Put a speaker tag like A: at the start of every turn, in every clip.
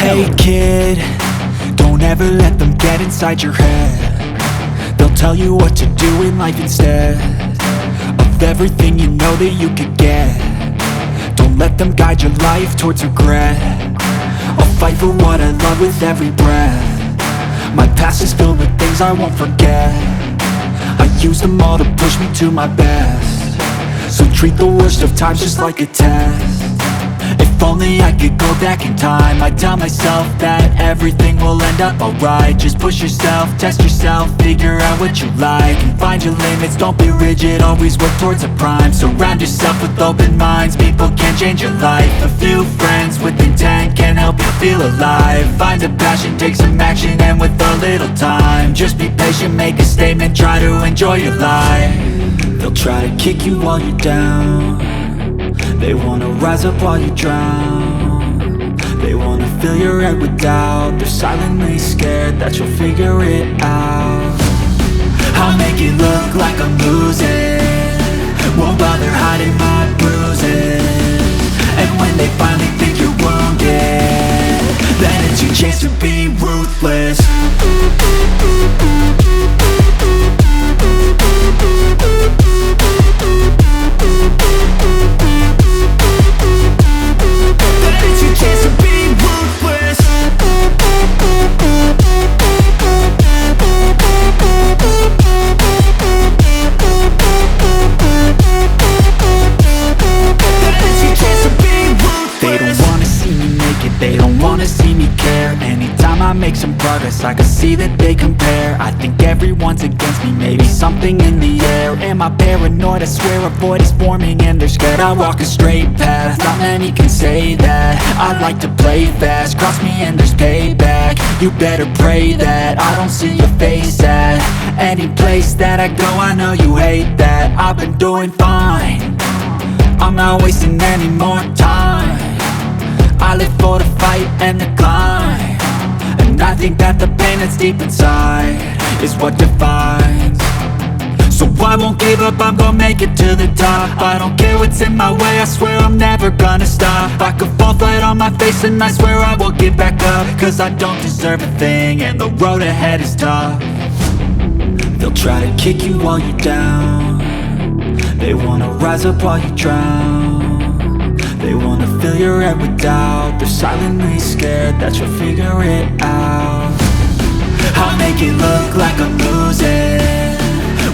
A: Hey kid, don't ever let them get inside your head. They'll tell you what to do in life instead of everything you know that you could get. Don't let them guide your life towards regret. I'll fight for what I love with every breath. My past is filled with things I won't forget. I use them all to push me to my best. So treat the worst of times just like a test. If only I could go back in time, I'd tell myself that everything will end up alright. Just push yourself, test yourself, figure out what you like, and find your limits, don't be rigid, always work towards a prime. Surround yourself with open minds, people can change your life. A few friends with intent can help you feel alive. Find a passion, take some action, and with a little time, just be patient, make a statement, try to enjoy your life. They'll try to kick you while you're down. They wanna rise up while you drown. They wanna fill your head with doubt. They're silently scared that you'll figure it out. I'll make it look like I'm losing, won't bother hiding my bruises. And when they finally think you're wounded, then it's your chance to be ruthless. They don't wanna see me care. Anytime I make some progress, I can see that they compare. I think everyone's against me, maybe something in the air. Am I paranoid? I swear a void is forming and they're scared. I walk a straight path, not many can say that. I like to play fast, cross me and there's payback. You better pray that I don't see your face at any place that I go. I know you hate that. I've been doing fine, I'm not wasting any more time. I live for the fight and the climb, and I think that the pain that's deep inside is what defines. So I won't give up, I'm gonna make it to the top. I don't care what's in my way, I swear I'm never gonna stop. I could fall flat on my face and I swear I will get back up, cause I don't deserve a thing and the road ahead is tough. They'll try to kick you while you're down. They wanna rise up while you drown. They wanna fill your head with doubt. They're silently scared that you'll figure it out. I'll make it look like I'm losing,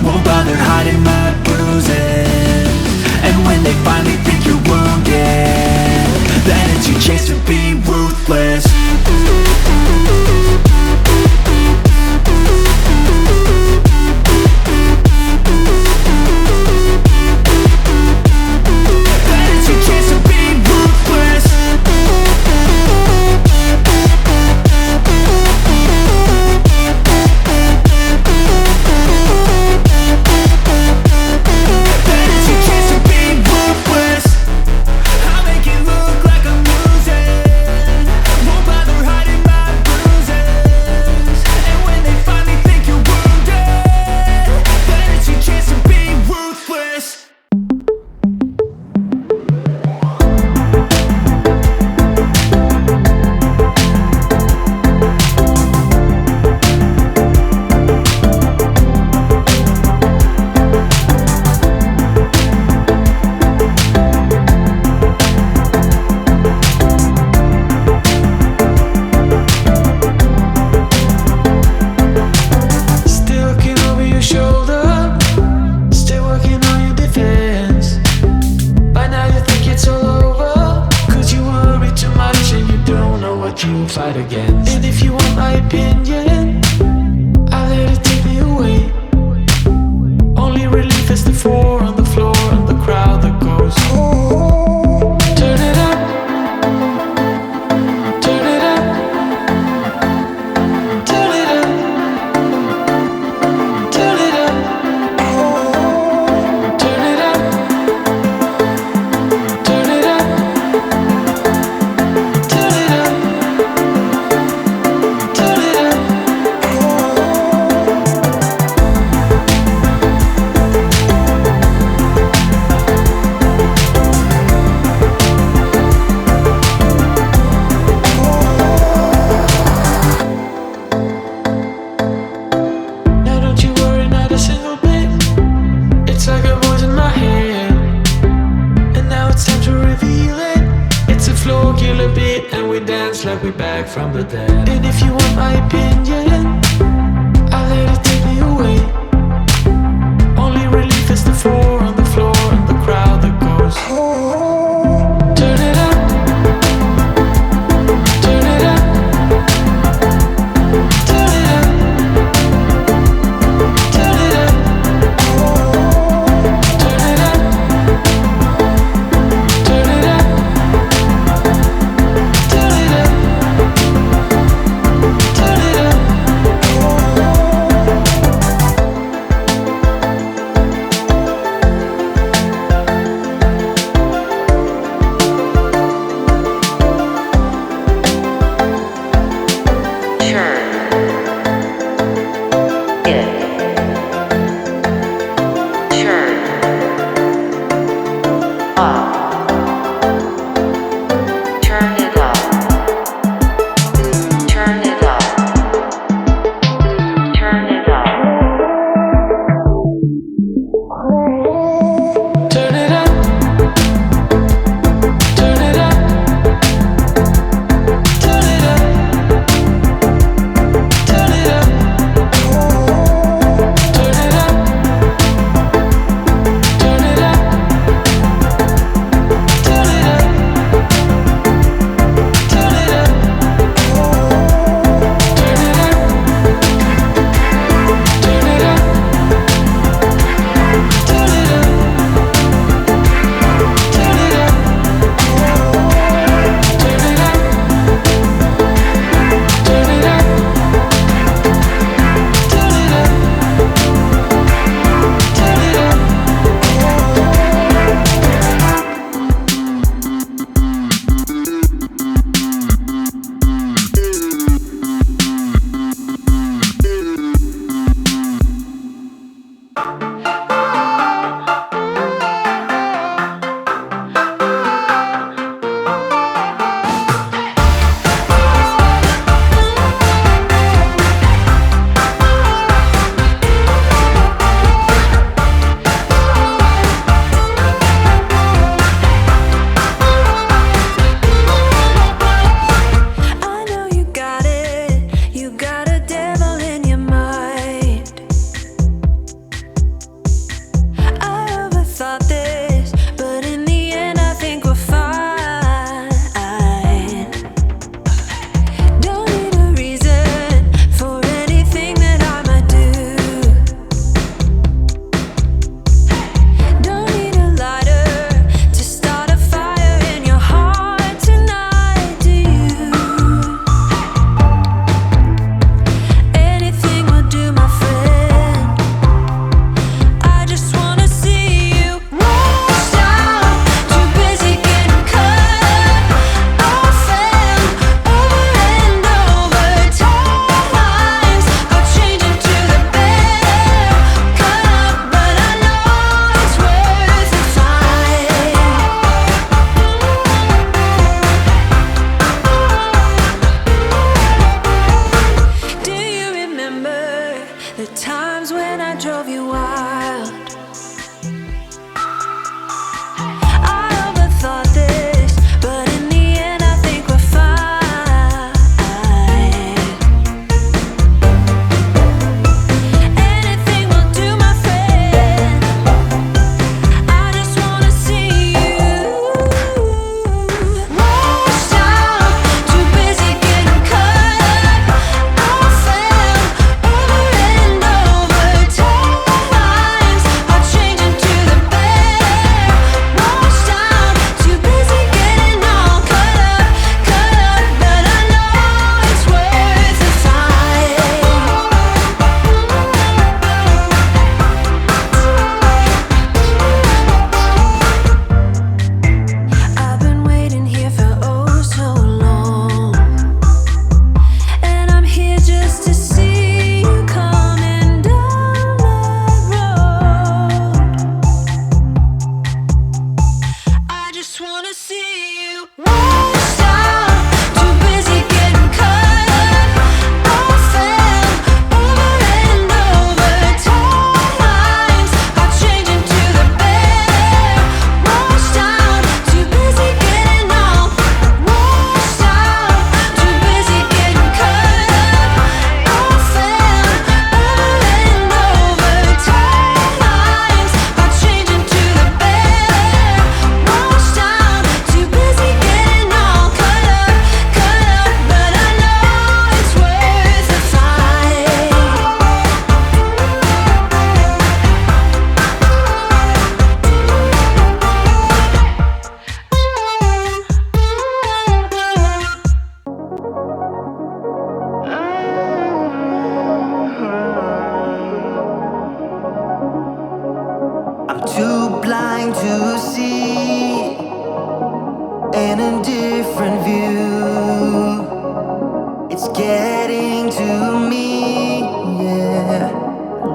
A: won't bother hiding my bruises. And when they finally think you're wounded, then it's your chance to be ruthless.
B: It's your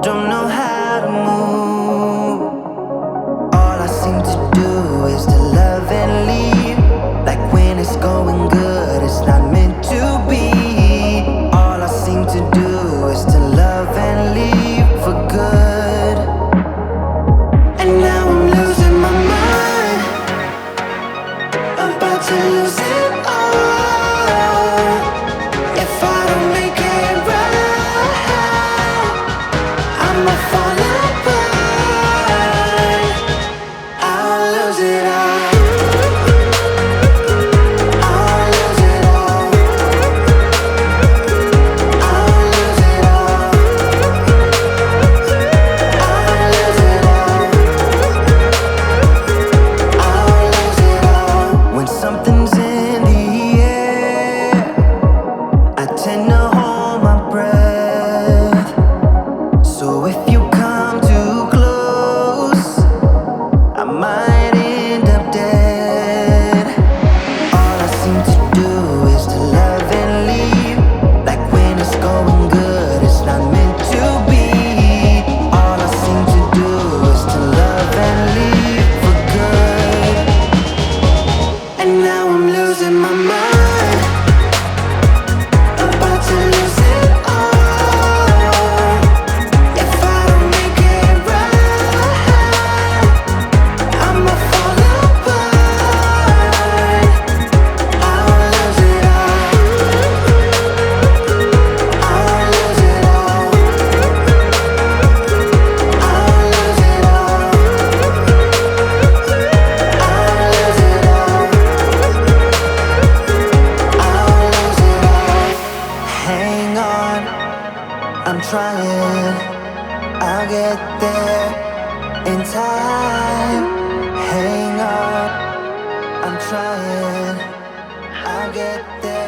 B: Don't know how to move. All I see seem to do is to love and leave. Like when it's going good, it's not meant to be. All I seem to do is to love and leave for good. And now I'm losing my mind, about to lose it all. If I don't make it right, I'ma fall apart. I'll lose it all. I'll lose it all. I'll lose it all. I'll lose it all. I'll lose it all. When something's in the air, I tend to hold my breath. So if you come too close, I might end up dead. All I seem to do is to love and leave. Like when it's going good, it's not meant to be. All I seem to do is to love and leave for good. And now I'm losing my mind, about to lose it all. If I don't make it right, I'ma fall apart. I'll lose it all. I'll lose it all. I'll lose it all. I'll lose it all. I'll lose it all. Hang on, I'm trying. I'll get there in time. Hang on, I'm trying. I'll get there.